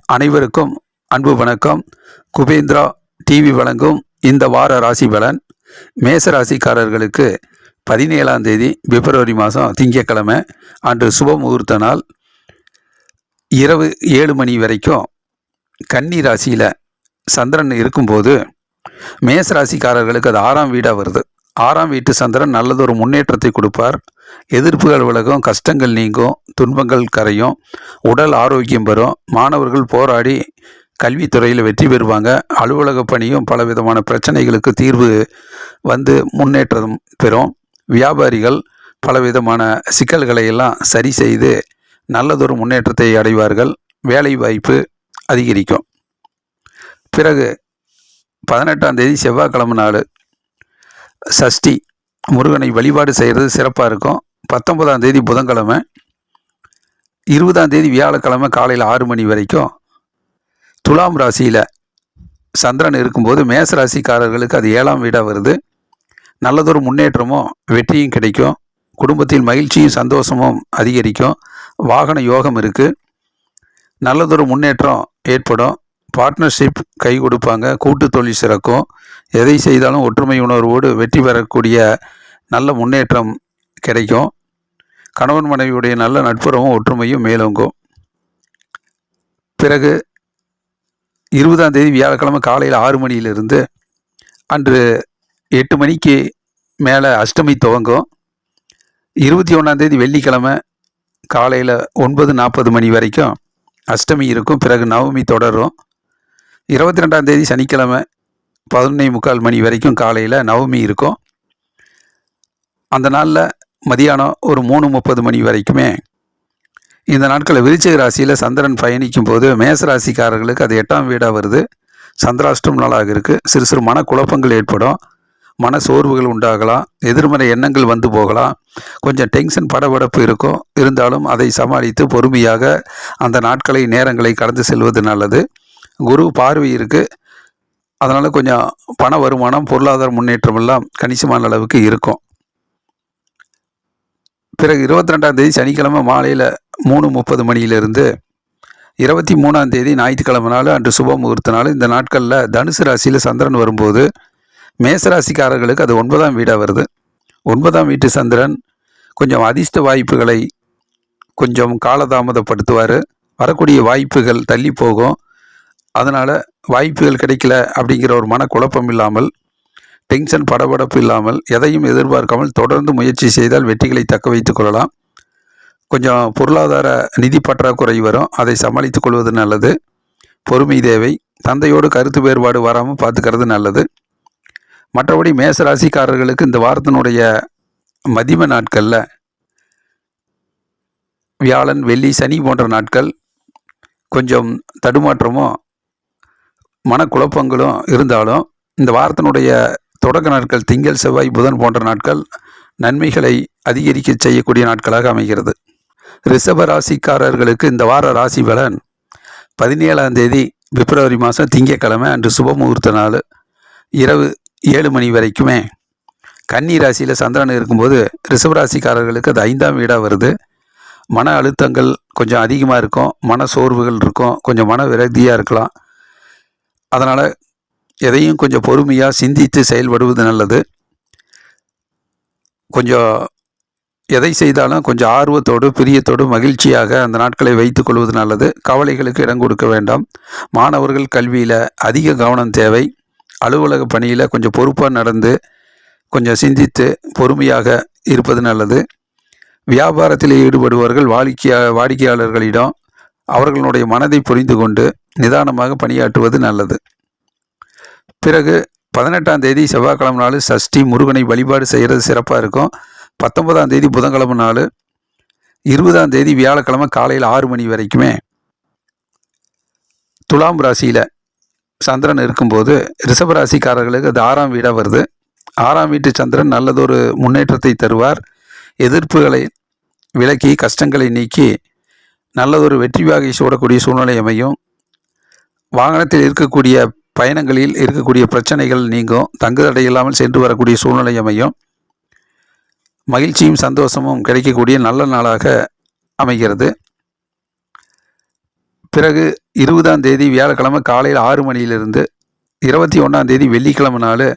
அனைவருக்கும் அன்பு வணக்கம். குபேந்திரா டிவி வழங்கும் இந்த வார ராசி பலன். மேச ராசிக்காரர்களுக்கு 17ஆம் தேதி பிப்ரவரி மாதம் திங்கட்கிழமை அன்று சுப முகூர்த்த நாள். இரவு 7 மணி வரைக்கும் கன்னி ராசியில் சந்திரன் இருக்கும்போது மேச ராசிக்காரர்களுக்கு அது 6ஆம் வீடாக வருது. 6ஆம் வீட்டு சந்திரன் நல்லதொரு முன்னேற்றத்தை கொடுப்பார். எதிர்ப்புகள் விலகும், கஷ்டங்கள் நீங்கும், துன்பங்கள் கரையும், உடல் ஆரோக்கியம் பெறும். மாணவர்கள் போராடி கல்வித்துறையில் வெற்றி பெறுவாங்க. அலுவலக பணியும் பலவிதமான பிரச்சனைகளுக்கு தீர்வு வந்து முன்னேற்றம் பெறும். வியாபாரிகள் பலவிதமான சிக்கல்களை எல்லாம் சரி செய்து நல்லதொரு முன்னேற்றத்தை அடைவார்கள். வேலை வாய்ப்பு அதிகரிக்கும். பிறகு 18ஆம் தேதி செவ்வாய்க்கிழமை நாள் சஷ்டி, முருகனை வழிபாடு செய்கிறது சிறப்பாக இருக்கும். 19ஆம் தேதி புதன்கிழமை, 20ஆம் தேதி வியாழக்கிழமை காலையில் 6 மணி வரைக்கும் துலாம் ராசியில் சந்திரன் இருக்கும்போது மேச ராசிக்காரர்களுக்கு அது 7ஆம் வீடாக வருது. நல்லதொரு முன்னேற்றமும் வெற்றியும் கிடைக்கும். குடும்பத்தில் மகிழ்ச்சியும் சந்தோஷமும் அதிகரிக்கும். வாகன யோகம் இருக்குது. நல்லதொரு முன்னேற்றம் ஏற்படும். பார்ட்னர்ஷிப் கை கொடுப்பாங்க. கூட்டு தொழில் சிறக்கும். எதை செய்தாலும் ஒற்றுமை உணர்வோடு வெற்றி பெறக்கூடிய நல்ல முன்னேற்றம் கிடைக்கும். கணவன் மனைவியுடைய நல்ல நட்புறவும் ஒற்றுமையும் மேலோங்கும். பிறகு 20ஆம் தேதி வியாழக்கிழமை காலையில் 6 மணியிலிருந்து அன்று 8 மணிக்கு மேலே அஷ்டமி துவங்கும். 21ஆம் தேதி வெள்ளிக்கிழமை காலையில் 9:40 மணி வரைக்கும் அஷ்டமி இருக்கும். பிறகு நவமி தொடரும். 22ஆம் தேதி சனிக்கிழமை 11:45 மணி வரைக்கும் காலையில் நவமி இருக்கும். அந்த நாளில் மதியானம் ஒரு 3:30 மணி வரைக்குமே இந்த நாட்களில் விருச்சிக ராசியில் சந்திரன் பயணிக்கும் போது மேச ராசிக்காரர்களுக்கு அது 8ஆம் வீடாக வருது. சந்திராஷ்டம் நாளாக இருக்குது. சிறு சிறு மனக்குழப்பங்கள் ஏற்படும். மன சோர்வுகள் உண்டாகலாம். எதிர்மறை எண்ணங்கள் வந்து போகலாம். கொஞ்சம் டென்ஷன் படபடப்பு இருக்கும். இருந்தாலும் அதை சமாளித்து பொறுமையாக அந்த நாட்களை நேரங்களை கடந்து செல்வது நல்லது. குரு பார்வை இருக்குது. அதனால் கொஞ்சம் பண வருமானம், பொருளாதார முன்னேற்றம் எல்லாம் கணிசமான அளவுக்கு இருக்கும். பிறகு 22ஆம் தேதி சனிக்கிழமை மாலையில் 3:30 மணியிலிருந்து 23ஆம் தேதி ஞாயிற்றுக்கிழமை நாள் அன்று சுப முகூர்த்த நாள். இந்த நாட்களில் தனுசு ராசியில் சந்திரன் வரும்போது மேசராசிக்காரர்களுக்கு அது 9ஆம் வீடாக வருது. 9ஆம் வீட்டு சந்திரன் கொஞ்சம் அதிர்ஷ்ட வாய்ப்புகளை கொஞ்சம் காலதாமதப்படுத்துவார். வரக்கூடிய வாய்ப்புகள் தள்ளி போகும். அதனால் வாய்ப்புகள் கிடைக்கல அப்படிங்கிற ஒரு மனக்குழப்பம் இல்லாமல், டென்ஷன் படபடப்பு இல்லாமல், எதையும் எதிர்பார்க்காமல் தொடர்ந்து முயற்சி செய்தால் வெற்றிகளை தக்க வைத்துக் கொள்ளலாம். கொஞ்சம் பொருளாதார நிதி பற்றாக்குறை வரும். அதை சமாளித்துக் கொள்வது நல்லது. பொறுமை தேவை. தந்தையோடு கருத்து வேறுபாடு வராமல் பார்த்துக்கிறது நல்லது. மற்றபடி மேசராசிக்காரர்களுக்கு இந்த வாரத்தினுடைய மதிம நாட்களில் வியாழன், வெள்ளி, சனி போன்ற நாட்கள் கொஞ்சம் தடுமாற்றமும் மனக்குழப்பங்களும் இருந்தாலும், இந்த வாரத்தினுடைய தொடக்க நாட்கள் திங்கள், செவ்வாய், புதன் போன்ற நாட்கள் நன்மைகளை அதிகரிக்க செய்யக்கூடிய நாட்களாக அமைகிறது. ரிஷப ராசிக்காரர்களுக்கு இந்த வார ராசி பலன். 17ஆம் தேதி பிப்ரவரி மாதம் திங்கட்கிழமை அன்று சுப முகூர்த்த நாள். இரவு 7 மணி வரைக்குமே கன்னி ராசியில் சந்திரன் இருக்கும்போது ரிஷபராசிக்காரர்களுக்கு அது 5ஆம் வீடாக வருது. மன அழுத்தங்கள் கொஞ்சம் அதிகமாக இருக்கும். மன சோர்வுகள் இருக்கும். கொஞ்சம் மன விரக்தியாக இருக்கலாம். அதனால் எதையும் கொஞ்சம் பொறுமையாக சிந்தித்து செயல்படுவது நல்லது. கொஞ்சம் எதை செய்தாலும் கொஞ்சம் ஆர்வத்தோடு, பிரியத்தோடு, மகிழ்ச்சியாக அந்த நாட்களை வைத்துக் கொள்வது நல்லது. கவலைகளுக்கு இடம் கொடுக்க வேண்டாம். மாணவர்கள் கல்வியில் அதிக கவனம் தேவை. அலுவலக பணியில் கொஞ்சம் பொறுப்பாக நடந்து கொஞ்சம் சிந்தித்து பொறுமையாக இருப்பது நல்லது. வியாபாரத்தில் ஈடுபடுபவர்கள் வாடிக்கையாளர்களிடம் அவர்களுடைய மனதை புரிந்து கொண்டு நிதானமாக பணியாற்றுவது நல்லது. பிறகு 18ஆம் தேதி செவ்வாய்க்கிழமை நாள் சஷ்டி, முருகனை வழிபாடு செய்கிறது சிறப்பாக இருக்கும். 19ஆம் தேதி புதன்கிழமை நாள். 20ஆம் தேதி வியாழக்கிழமை காலையில் 6 மணி வரைக்குமே துலாம் ராசியில் சந்திரன் இருக்கும்போது ரிஷபராசிக்காரர்களுக்கு அது 6ஆம் வீடாக வருது. 6ஆம் வீட்டு சந்திரன் நல்லதொரு முன்னேற்றத்தை தருவார். எதிர்ப்புகளை விலக்கி கஷ்டங்களை நீக்கி நல்லதொரு வெற்றி வாகை சூடக்கூடிய சூழ்நிலை அமையும். வாகனத்தில் இருக்கக்கூடிய பயணங்களில் இருக்கக்கூடிய பிரச்சனைகள் நீங்கும். தங்குதடை இல்லாமல் சென்று வரக்கூடிய சூழ்நிலை அமையும். மகிழ்ச்சியும் சந்தோஷமும் கிடைக்கக்கூடிய நல்ல நாளாக அமைகிறது. பிறகு 20ஆம் தேதி வியாழக்கிழமை காலையில் 6 மணியிலிருந்து 21ஆம் தேதி வெள்ளிக்கிழமை நாள்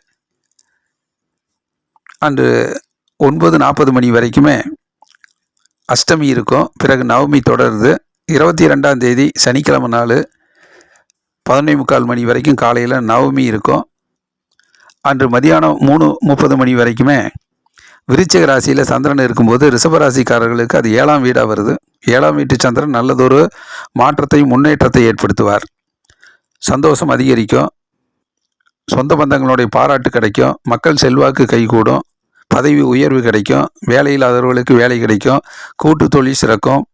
அன்று 9:40 மணி வரைக்குமே அஷ்டமி இருக்கும். பிறகு நவமி தொடருது. 22ஆம் தேதி சனிக்கிழமை நாள் 11:45 மணி வரைக்கும் காலையில் நவமி இருக்கும். அன்று மதியானம் 3:30 மணி வரைக்குமே விருச்சிக ராசியில் சந்திரன் இருக்கும்போது ரிஷபராசிக்காரர்களுக்கு அது 7ஆம் வீடாக வருது. 7ஆம் வீட்டு சந்திரன் நல்லதொரு மாற்றத்தை முன்னேற்றத்தை ஏற்படுத்துவார். சந்தோஷம் அதிகரிக்கும். சொந்த பந்தங்களுடைய பாராட்டு கிடைக்கும். மக்கள் செல்வாக்கு கைகூடும். பதவி உயர்வு கிடைக்கும். வேலையில்லாதவர்களுக்கு வேலை கிடைக்கும். கூட்டு தொழில் சிறக்கும்.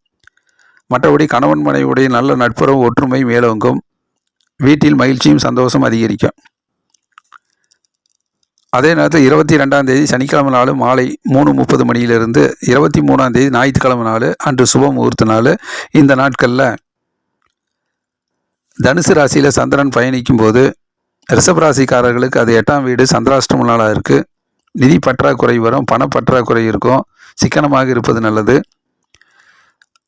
மற்றபடி கணவன் மனைவியுடைய நல்ல நட்புறவு ஒற்றுமை மேலோங்கும். வீட்டில் மகிழ்ச்சியும் சந்தோஷம் அதிகரிக்கும். அதே நேரத்தில் 22ஆம் தேதி சனிக்கிழமை நாள் மாலை 3:30 மணியிலிருந்து 23ஆம் தேதி ஞாயிற்றுக்கிழமை நாள் அன்று சுப முகூர்த்த நாள். இந்த நாட்களில் தனுசு ராசியில் சந்திரன் பயணிக்கும் போது ரிஷபராசிக்காரர்களுக்கு அது 8ஆம் வீடு சந்திராஷ்டம நாளாக இருக்குது. நிதி பற்றாக்குறை வரும். பணப்பற்றாக்குறை இருக்கும். சிக்கனமாக இருப்பது நல்லது.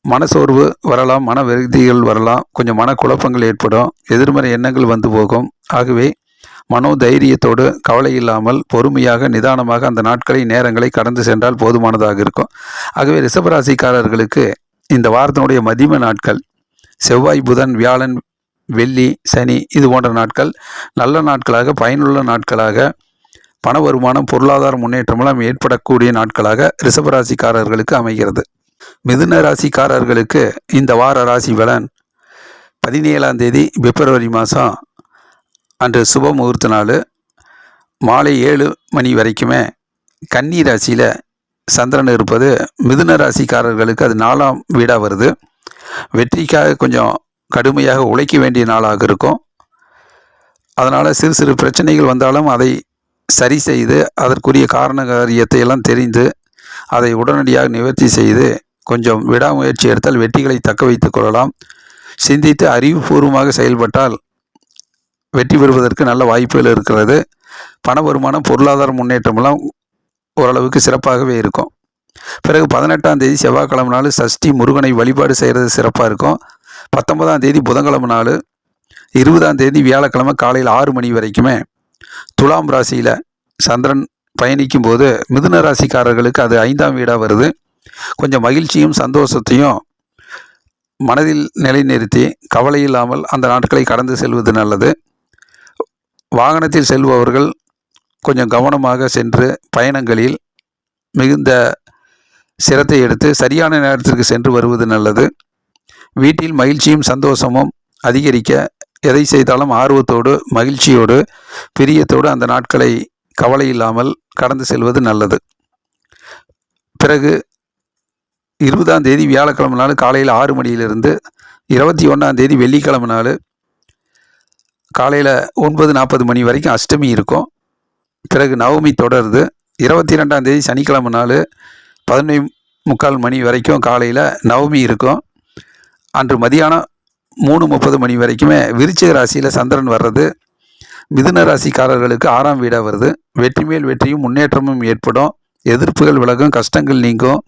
மனசோர்வு வரலாம். மன விரக்திகள் வரலாம். கொஞ்சம் மனக்குழப்பங்கள் ஏற்படும். எதிர்மறை எண்ணங்கள் வந்து போகும். ஆகவே மனோதைரியத்தோடு கவலை இல்லாமல் பொறுமையாக நிதானமாக அந்த நாட்களை நேரங்களை கடந்து சென்றால் போதுமானதாக இருக்கும். ஆகவே ரிஷபராசிக்காரர்களுக்கு இந்த வாரத்தினுடைய மதிம நாட்கள் செவ்வாய், புதன், வியாழன், வெள்ளி, சனி இது போன்ற நாட்கள் நல்ல நாட்களாக, பயனுள்ள நாட்களாக, பண வருமானம், பொருளாதார முன்னேற்றமெல்லாம் ஏற்படக்கூடிய நாட்களாக ரிஷபராசிக்காரர்களுக்கு அமைகிறது. மிதுன ராசிக்காரர்களுக்கு இந்த வார ராசி பலன் 17ஆம் தேதி பிப்ரவரி மாதம் அன்று சுப முகூர்த்த நாள் மாலை 7 மணி வரைக்குமே கன்னி ராசியில் சந்திரன் இருப்பது மிதுன ராசிக்காரர்களுக்கு அது 4ஆம் வீடாக வருது. வெற்றிக்காக கொஞ்சம் கடுமையாக உழைக்க வேண்டிய நாளாக இருக்கும். அதனால் சிறு சிறு பிரச்சனைகள் வந்தாலும் அதை சரி செய்து அதற்குரிய காரண காரியத்தை எல்லாம் தெரிந்து அதை உடனடியாக நிவர்த்தி செய்து கொஞ்சம் விடாமுயற்சி எடுத்தால் வெற்றிகளை தக்க வைத்துக் கொள்ளலாம். சிந்தித்து அறிவுபூர்வமாக செயல்பட்டால் வெற்றி பெறுவதற்கு நல்ல வாய்ப்புகள் இருக்கிறது. பண வருமானம், பொருளாதார முன்னேற்றமெல்லாம் ஓரளவுக்கு சிறப்பாகவே இருக்கும். பிறகு 18ஆம் தேதி செவ்வாய்க்கிழமை நாள் சஷ்டி முருகனை வழிபாடு செய்கிறது சிறப்பாக இருக்கும். 19ஆம் தேதி புதன்கிழமை நாள் 20ஆம் தேதி வியாழக்கிழமை காலையில் 6 மணி வரைக்குமே துலாம் ராசியில் சந்திரன் பயணிக்கும் போது மிதுன ராசிக்காரர்களுக்கு அது 5ஆம் வீடாக வருது. கொஞ்சம் மகிழ்ச்சியும் சந்தோஷத்தையும் மனதில் நிலைநிறுத்தி கவலை இல்லாமல் அந்த நாட்களை கடந்து செல்வது நல்லது. வாகனத்தில் செல்பவர்கள் கொஞ்சம் கவனமாக சென்று பயணங்களில் மிகுந்த சிரத்தை எடுத்து சரியான நேரத்திற்கு சென்று வருவது நல்லது. வீட்டில் மகிழ்ச்சியும் சந்தோஷமும் அதிகரிக்க எதை செய்தாலும் ஆர்வத்தோடு, மகிழ்ச்சியோடு, பிரியத்தோடு அந்த நாட்களை கவலை இல்லாமல் கடந்து செல்வது நல்லது. பிறகு 20ஆம் தேதி வியாழக்கிழமை நாள் காலையில் 6 மணியிலிருந்து 21ஆம் தேதி வெள்ளிக்கிழமை நாள் காலையில் 9:40 மணி வரைக்கும் அஷ்டமி இருக்கும். பிறகு நவமி தொடருது. 22ஆம் தேதி சனிக்கிழமை நாள் 11:45 மணி வரைக்கும் காலையில் நவமி இருக்கும். அன்று மதியானம் 3:30 மணி வரைக்குமே விருச்சிக ராசியில் சந்திரன் வர்றது மிதுன ராசிக்காரர்களுக்கு 6ஆம் வீடாக வருது. வெற்றி மேல் வெற்றியும் முன்னேற்றமும் ஏற்படும். எதிர்ப்புகள் விலகும். கஷ்டங்கள் நீங்கும்.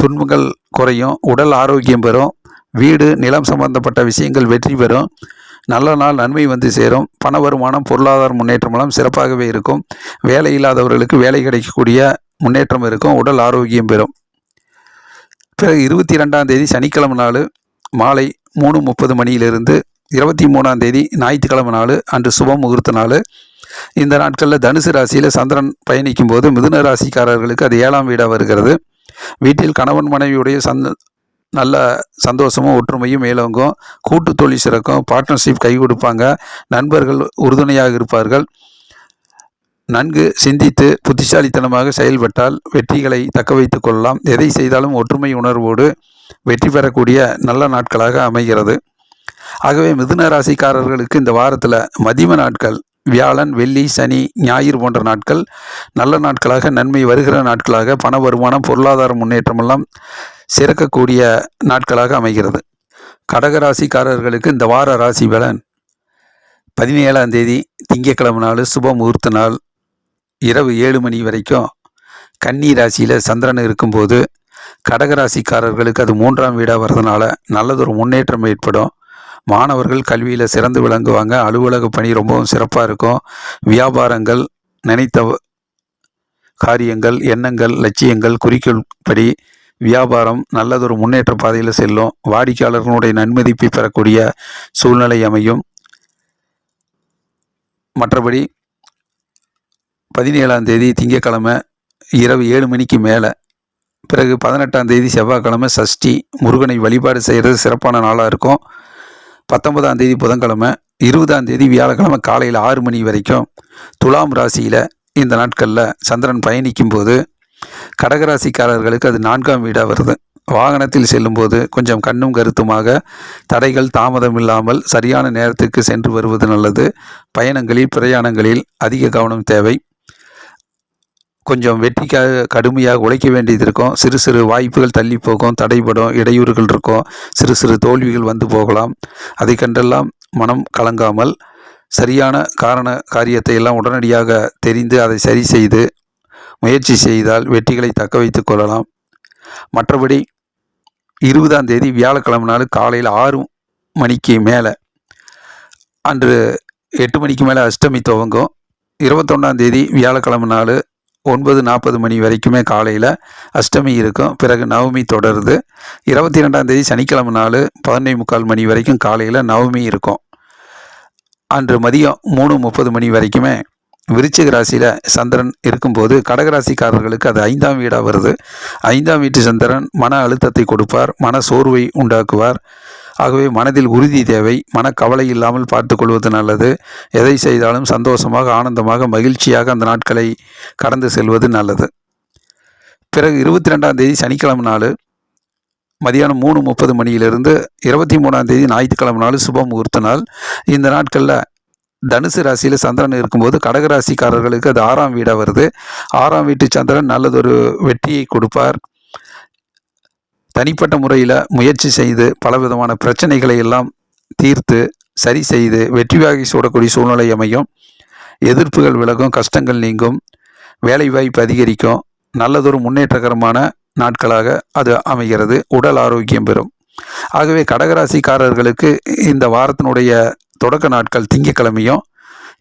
துன்பங்கள் குறையும். உடல் ஆரோக்கியம் பெறும். வீடு, நிலம் சம்பந்தப்பட்ட விஷயங்கள் வெற்றி பெறும். நல்ல நாள் நன்மை வந்து சேரும். பண வருமானம், பொருளாதார முன்னேற்றமெல்லாம் சிறப்பாகவே இருக்கும். வேலை இல்லாதவர்களுக்கு வேலை கிடைக்கக்கூடிய முன்னேற்றம் இருக்கும். உடல் ஆரோக்கியம் பெறும். பிறகு 22ஆம் தேதி சனிக்கிழமை நாள் மாலை 3:30 மணியிலிருந்து 23ஆம் தேதி ஞாயிற்றுக்கிழமை நாள் அன்று சுப முகூர்த்த நாள். இந்த நாட்களில் தனுசு ராசியில் சந்திரன் பயணிக்கும் போது மிதுன ராசிக்காரர்களுக்கு அது 7ஆம் வீடாக வருகிறது. வீட்டில் கணவன் மனைவியுடைய நல்ல சந்தோஷமும் ஒற்றுமையும் மேலோங்கும். கூட்டு தொழில் சிறக்கும். பார்ட்னர்ஷிப் கை கொடுப்பாங்க. நண்பர்கள் உறுதுணையாக இருப்பார்கள். நன்கு சிந்தித்து புத்திசாலித்தனமாக செயல்பட்டால் வெற்றிகளை தக்க வைத்துக் கொள்ளலாம். எதை செய்தாலும் ஒற்றுமை உணர்வோடு வெற்றி பெறக்கூடிய நல்ல நாட்களாக அமைகிறது. ஆகவே மிதுன ராசிக்காரர்களுக்கு இந்த வாரத்தில் மதிம நாட்கள் வியாழன், வெள்ளி, சனி, ஞாயிறு போன்ற நாட்கள் நல்ல நாட்களாக, நன்மை வருகிற நாட்களாக, பண வருமானம், பொருளாதார முன்னேற்றமெல்லாம் சிறக்கக்கூடிய நாட்களாக அமைகிறது. கடகராசிக்காரர்களுக்கு இந்த வார ராசி பலன் 17ஆம் தேதி திங்கட்கிழமை நாள் சுப முகூர்த்த நாள் இரவு 7 மணி வரைக்கும் கன்னி ராசியில் சந்திரன் இருக்கும்போது கடகராசிக்காரர்களுக்கு அது 3ஆம் வீடாக வர்றதுனால நல்லதொரு முன்னேற்றம் ஏற்படும். மாணவர்கள் கல்வியில் சிறந்து விளங்குவாங்க. அலுவலக பணி ரொம்பவும் சிறப்பாக இருக்கும். வியாபாரங்கள், நினைத்த காரியங்கள், எண்ணங்கள், லட்சியங்கள், குறிக்கோள் படி வியாபாரம் நல்லதொரு முன்னேற்ற பாதையில் செல்லும். வாடிக்கையாளர்களுடைய நன்மதிப்பை பெறக்கூடிய சூழ்நிலை அமையும். மற்றபடி 17ஆம் தேதி திங்கட்கிழமை இரவு 7 மணிக்கு மேலே, பிறகு 18ஆம் தேதி செவ்வாய்க்கிழமை சஷ்டி, முருகனை வழிபாடு செய்கிறது சிறப்பான நாளாக இருக்கும். 19ஆம் தேதி புதன்கிழமை, 20ஆம் தேதி வியாழக்கிழமை காலையில் 6 மணி வரைக்கும் துலாம் ராசியில் இந்த நாட்களில் சந்திரன் பயணிக்கும் போது கடகராசிக்காரர்களுக்கு அது 4ஆம் வீடாக வருது. வாகனத்தில் செல்லும்போது கொஞ்சம் கண்ணும் கருத்துமாக, தடைகள் தாமதம் இல்லாமல் சரியான நேரத்துக்கு சென்று வருவது நல்லது. பயணங்களில், பிரயாணங்களில் அதிக கவனம் தேவை. கொஞ்சம் வெற்றிக்காக கடுமையாக உழைக்க வேண்டியது இருக்கும். சிறு சிறு வாய்ப்புகள் தள்ளி போகும், தடைபடும், இடையூறுகள் இருக்கும், சிறு சிறு தோல்விகள் வந்து போகலாம். அதை கண்டெல்லாம் மனம் கலங்காமல் சரியான காரியத்தை எல்லாம் உடனடியாக தெரிந்து அதை சரி செய்து முயற்சி செய்தால் வெற்றிகளை தக்க வைத்து கொள்ளலாம். மற்றபடி 20ஆம் தேதி வியாழக்கிழமை நாள் காலையில் 6 மணிக்கு மேலே, அன்று 8 மணிக்கு மேலே அஷ்டமி துவங்கும். 21ஆம் தேதி வியாழக்கிழமை நாள் 9:40 மணி வரைக்குமே காலையில் அஷ்டமி இருக்கும். பிறகு நவமி தொடருது. 22ஆம் தேதி சனிக்கிழமை நாள் 11:45 மணி வரைக்கும் காலையில் நவமி இருக்கும். அன்று மதியம் 3:30 மணி வரைக்குமே விருச்சிக ராசியில் சந்திரன் இருக்கும்போது கடகராசிக்காரர்களுக்கு அது 5ஆம் வீடாக வருது. 5ஆம் வீட்டு சந்திரன் மன அழுத்தத்தை கொடுப்பார், மன சோர்வை உண்டாக்குவார். ஆகவே மனதில் உறுதி தேவை. மனக்கவலை இல்லாமல் பார்த்து கொள்வது நல்லது. எதை செய்தாலும் சந்தோஷமாக, ஆனந்தமாக, மகிழ்ச்சியாக அந்த நாட்களை கடந்து செல்வது நல்லது. பிறகு 22ஆம் தேதி சனிக்கிழமை நாள் மதியானம் 3:30 மணியிலிருந்து 23ஆம் தேதி ஞாயிற்றுக்கிழமை நாள் சுப முகூர்த்த நாள். இந்த நாட்களில் தனுசு ராசியில் சந்திரன் இருக்கும்போது கடகராசிக்காரர்களுக்கு அது 6ஆம் வீடாக வருது. 6ஆம் வீட்டு சந்திரன் நல்லதொரு வெற்றியை கொடுப்பார். தனிப்பட்ட முறையில் முயற்சி செய்து பலவிதமான பிரச்சனைகளை எல்லாம் தீர்த்து சரி செய்து வெற்றி வாகை சூடக்கூடிய சூழ்நிலை அமையும். எதிர்ப்புகள் விலகும், கஷ்டங்கள் நீங்கும், வேலைவாய்ப்பு அதிகரிக்கும். நல்லதொரு முன்னேற்றகரமான நாட்களாக அது அமைகிறது. உடல் ஆரோக்கியம் பெறும். ஆகவே கடகராசிக்காரர்களுக்கு இந்த வாரத்தினுடைய தொடக்க நாட்கள் திங்கட்கிழமையும்,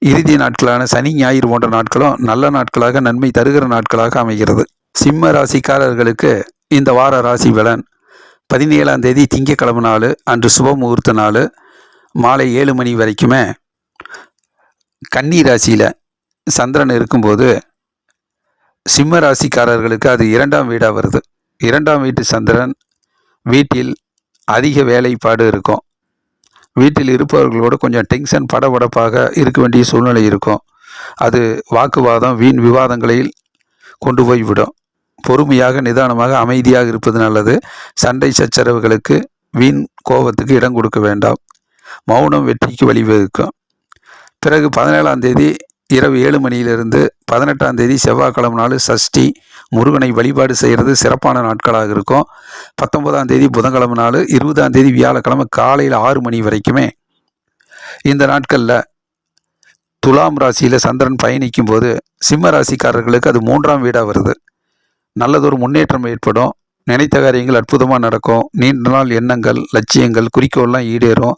இறுதி நாட்களான சனி ஞாயிறு போன்ற நாட்களும் நல்ல நாட்களாக, நன்மை தருகிற நாட்களாக அமைகிறது. சிம்ம ராசிக்காரர்களுக்கு இந்த வார ராசி பலன்: 17ஆம் தேதி திங்கட்கிழமை நாள், அன்று சுப முகூர்த்த நாள், மாலை 7 மணி வரைக்குமே கன்னி ராசியில் சந்திரன் இருக்கும்போது சிம்ம ராசிக்காரர்களுக்கு அது 2ஆம் வீடாக வருது. 2ஆம் வீட்டு சந்திரன் வீட்டில் அதிக வேலைப்பாடு இருக்கும். வீட்டில் இருப்பவர்களோடு கொஞ்சம் டென்ஷன், படபடப்பாக இருக்க வேண்டிய சூழ்நிலை இருக்கும். அது வாக்குவாதம், வீண் விவாதங்களில் கொண்டு போய்விடும். பொறுமையாக, நிதானமாக, அமைதியாக இருப்பது நல்லது. சண்டை சச்சரவுகளுக்கு, வீண் கோபத்துக்கு இடம் கொடுக்க வேண்டாம். மௌனம் வெற்றிக்கு வழிவகுக்கும். பிறகு 17ஆம் தேதி இரவு 7 மணியிலிருந்து 18ஆம் தேதி செவ்வாய்க்கிழமை நாள் சஷ்டி, முருகனை வழிபாடு செய்கிறது சிறப்பான நாட்களாக இருக்கும். 19ஆம் தேதி புதன்கிழமை நாள், 20ஆம் தேதி வியாழக்கிழமை காலையில் 6 மணி வரைக்குமே இந்த நாட்களில் துலாம் ராசியில் சந்திரன் பயணிக்கும் போது சிம்ம ராசிக்காரர்களுக்கு அது 3ஆம் வீடாக வருது. நல்லதொரு முன்னேற்றம் ஏற்படும். நினைத்த காரியங்கள் அற்புதமாக நடக்கும். நீண்ட நாள் எண்ணங்கள், லட்சியங்கள், குறிக்கோள்லாம் ஈடேறும்.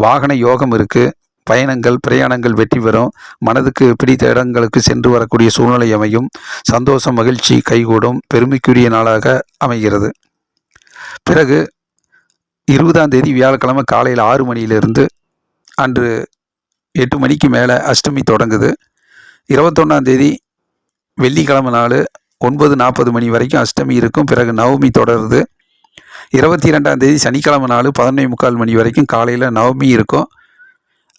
வாகன யோகம் இருக்குது. பயணங்கள், பிரயாணங்கள் வெற்றி பெறும். மனதுக்கு பிடித்த இடங்களுக்கு சென்று வரக்கூடிய சூழ்நிலை அமையும். சந்தோஷம், மகிழ்ச்சி கைகூடும். பெருமைக்குரிய நாளாக அமைகிறது. பிறகு 20ஆம் தேதி வியாழக்கிழமை காலையில் 6 மணியிலிருந்து அன்று 8 மணிக்கு மேலே அஷ்டமி தொடங்குது. 21ஆம் தேதி வெள்ளிக்கிழமை நாள் 9:40 மணி வரைக்கும் அஷ்டமி இருக்கும். பிறகு நவமி தொடருது. 22ஆம் தேதி சனிக்கிழமை நாள் 11:45 மணி வரைக்கும் காலையில் நவமி இருக்கும்.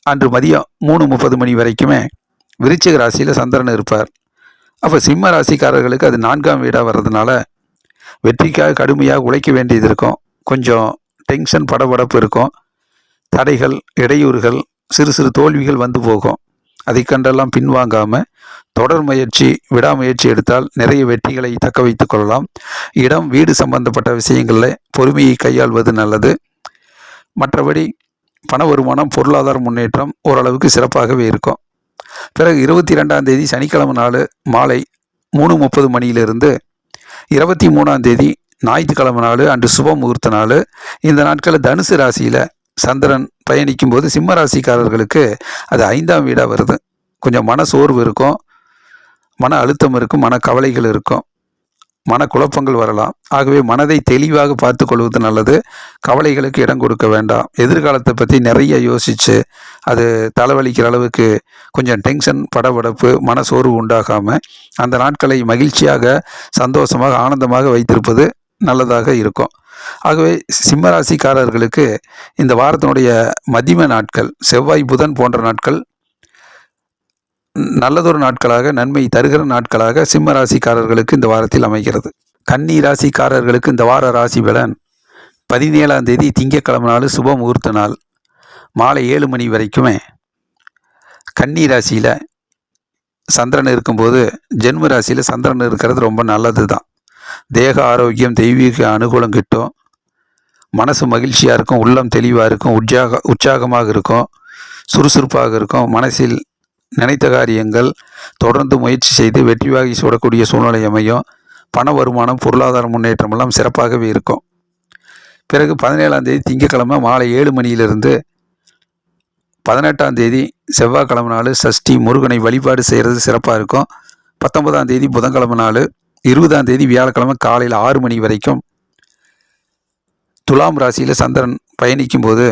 அன்று மதியம் 3:30 மணி வரைக்குமே விருச்சிக ராசியில் சந்திரன் இருப்பார். அப்போ சிம்ம ராசிக்காரர்களுக்கு அது 4ஆம் வீடாக வர்றதுனால வெற்றிக்காக கடுமையாக உழைக்க வேண்டியது இருக்கும். கொஞ்சம் டென்ஷன், படபடப்பு இருக்கும். தடைகள், இடையூறுகள், சிறு சிறு தோல்விகள் வந்து போகும். அதை கண்டெல்லாம் பின்வாங்காமல் தொடர் முயற்சி, விடாமுயற்சி எடுத்தால் நிறைய வெற்றிகளை தக்க வைத்து கொள்ளலாம். இடம், வீடு சம்பந்தப்பட்ட விஷயங்களில் பொறுமையை கையாள்வது நல்லது. மற்றபடி பண வருமானம், பொருளாதார முன்னேற்றம் ஓரளவுக்கு சிறப்பாகவே இருக்கும். பிறகு 22ஆம் தேதி சனிக்கிழமை நாள் மாலை 3:30 மணியிலிருந்து 23ஆம் தேதி ஞாயிற்றுக்கிழமை நாள், அன்று சுப முகூர்த்த நாள். இந்த நாட்களில் தனுசு ராசியில் சந்திரன் பயணிக்கும் போது சிம்ம ராசிக்காரர்களுக்கு அது 5ஆம் வீடாக வருது. கொஞ்சம் மன சோர்வு இருக்கும், மன அழுத்தம் இருக்கும், மன கவலைகள் இருக்கும், மனக்குழப்பங்கள் வரலாம். ஆகவே மனதை தெளிவாக பார்த்து கொள்வது நல்லது. கவலைகளுக்கு இடம் கொடுக்க வேண்டாம். எதிர்காலத்தை பற்றி நிறைய யோசித்து அது தலைவலிக்கிற அளவுக்கு கொஞ்சம் டென்ஷன், படபடப்பு, மன சோர்வு உண்டாகாமல் அந்த நாட்களை மகிழ்ச்சியாக, சந்தோஷமாக, ஆனந்தமாக வைத்திருப்பது நல்லதாக இருக்கும். ஆகவே சிம்மராசிக்காரர்களுக்கு இந்த வாரத்தினுடைய மதிம நாட்கள், செவ்வாய், புதன் போன்ற நாட்கள் நல்லதொரு நாட்களாக, நன்மை தருகிற நாட்களாக சிம்ம ராசிக்காரர்களுக்கு இந்த வாரத்தில் அமைகிறது. கன்னி ராசிக்காரர்களுக்கு இந்த வார ராசி பலன் 17ஆம் தேதி திங்கட்கிழமை நாள், சுப முகூர்த்த நாள், மாலை 7 மணி வரைக்குமே கன்னி ராசியில் சந்திரன் இருக்கும்போது ஜென்ம ராசியில் சந்திரன் இருக்கிறது ரொம்ப நல்லது தான். தேக ஆரோக்கியம், தெய்வீக அனுகூலம் கிட்டும், மனசு மகிழ்ச்சியாக இருக்கும், உள்ளம் தெளிவாக இருக்கும், உற்சாகமாக இருக்கும், சுறுசுறுப்பாக இருக்கும். மனசில் நினைத்த காரியங்கள் தொடர்ந்து முயற்சி செய்து வெற்றி வாகி சூடக்கூடிய சூழ்நிலை அமையும். பண வருமானம், பொருளாதார முன்னேற்றம் எல்லாம் சிறப்பாகவே இருக்கும். பிறகு 17ஆம் தேதி திங்கட்கிழமை மாலை 7 மணியிலிருந்து 18ஆம் தேதி செவ்வாய்க்கிழமை நாள் சஷ்டி, முருகனை வழிபாடு செய்கிறது சிறப்பாக இருக்கும். 19ஆம் தேதி புதன்கிழமை நாள், 20ஆம் தேதி வியாழக்கிழமை காலையில் 6 மணி வரைக்கும் துலாம் ராசியில் சந்திரன் பயணிக்கும் போது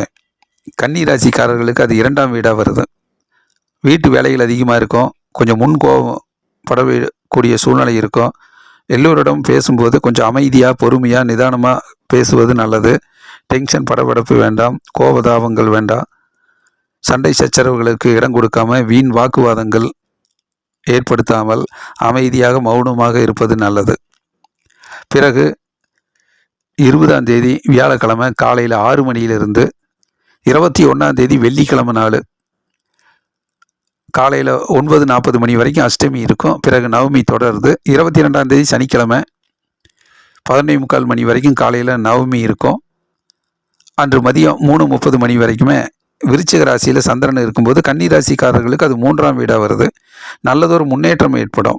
கன்னி ராசிக்காரர்களுக்கு அது 2ஆம் வீடாக வருது. வீட்டு வேலைகள் அதிகமாக இருக்கும், கொஞ்சம் முன்கோபப்படக்கூடிய சூழ்நிலை இருக்கும். எல்லோரிடம் பேசும்போது கொஞ்சம் அமைதியாக, பொறுமையாக, நிதானமாக பேசுவது நல்லது. டென்ஷன், படபடப்பு வேண்டாம், கோபதாபங்கள் வேண்டாம். சண்டை சச்சரவுகளுக்கு இடம் கொடுக்காமல், வீண் வாக்குவாதங்கள் ஏற்படுத்தாமல் அமைதியாக, மௌனமாக இருப்பது நல்லது. பிறகு 20ஆம் தேதி வியாழக்கிழமை காலையில் 6 மணியிலிருந்து 21ஆம் தேதி வெள்ளிக்கிழமை நாள் காலையில் 9:40 மணி வரைக்கும் அஷ்டமி இருக்கும். பிறகு நவமி தொடருது. 22ஆம் தேதி சனிக்கிழமை 11:45 மணி வரைக்கும் காலையில் நவமி இருக்கும். அன்று மதியம் 3:30 மணி வரைக்குமே விருச்சிக ராசியில் சந்திரன் இருக்கும்போது கன்னி ராசிக்காரர்களுக்கு அது 3ஆம் வீடாக வருது. நல்லதொரு முன்னேற்றம் ஏற்படும்,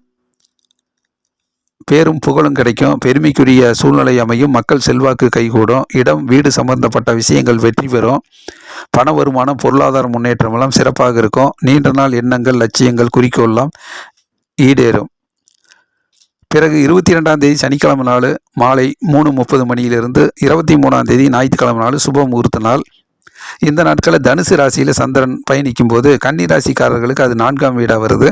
பேரும் புகழும் கிடைக்கும், பெருமைக்குரிய சூழ்நிலை அமையும், மக்கள் செல்வாக்கு கைகூடும், இடம் வீடு சம்பந்தப்பட்ட விஷயங்கள் வெற்றி பெறும், பண வருமானம், பொருளாதார முன்னேற்றம் எல்லாம் சிறப்பாக இருக்கும். நீண்ட நாள் எண்ணங்கள், லட்சியங்கள், குறிக்கோள்லாம் ஈடேறும். பிறகு 22ஆம் தேதி சனிக்கிழமை நாள் மாலை 3:30 மணியிலிருந்து 23ஆம் தேதி ஞாயிற்றுக்கிழமை நாள் சுப முகூர்த்த நாள். இந்த நாட்களில் தனுசு ராசியில் சந்திரன் பயணிக்கும் போது கன்னி ராசிக்காரர்களுக்கு அது 4ஆம் வீடாக வருது.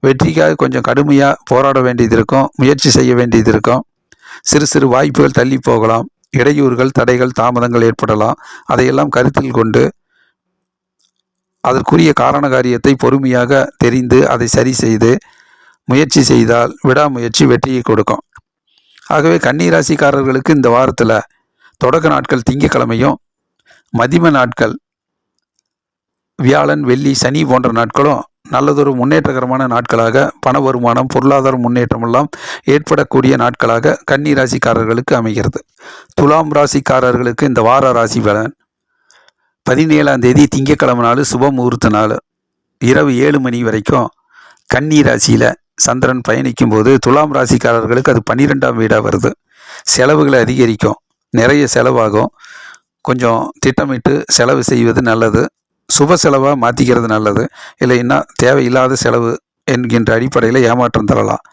வெற்றிக்காக கொஞ்சம் கடுமையாக போராட வேண்டியது இருக்கும், முயற்சி செய்ய வேண்டியது இருக்கும். சிறு சிறு வாய்ப்புகள் தள்ளி போகலாம், இடையூறுகள், தடைகள், தாமதங்கள் ஏற்படலாம். அதையெல்லாம் கருத்தில் கொண்டு அதற்குரிய காரண காரியத்தை பொறுமையாக தெரிந்து அதை சரி செய்து முயற்சி செய்தால் விடாமுயற்சி வெற்றியை கொடுக்கும். ஆகவே கன்னி ராசிக்காரர்களுக்கு இந்த வாரத்தில் தொடக்க நாட்கள் திங்கட்கிழமையும், மதிம நாட்கள் வியாழன், வெள்ளி, சனி போன்ற நாட்களும் நல்லதொரு முன்னேற்றகரமான நாட்களாக, பண வருமானம், பொருளாதார முன்னேற்றம் எல்லாம் ஏற்படக்கூடிய நாட்களாக கன்னி ராசிக்காரர்களுக்கு அமைகிறது. துலாம் ராசிக்காரர்களுக்கு இந்த வார ராசி பலன் 17ஆம் தேதி திங்கட்கிழமை நாள் சுப முகூர்த்த நாள், இரவு 7 மணி வரைக்கும் கன்னி ராசியில் சந்திரன் பயணிக்கும் போது துலாம் ராசிக்காரர்களுக்கு அது 12ஆம் வீடாக வருது. செலவுகளை அதிகரிக்கும், நிறைய செலவாகும். கொஞ்சம் திட்டமிட்டு செலவு செய்வது நல்லது. சுப செலவாக மாற்றிக்கிறது நல்லது. இல்லைன்னா தேவையில்லாத செலவு என்கின்ற அடிப்படையில் ஏமாற்றம் தரலாம்.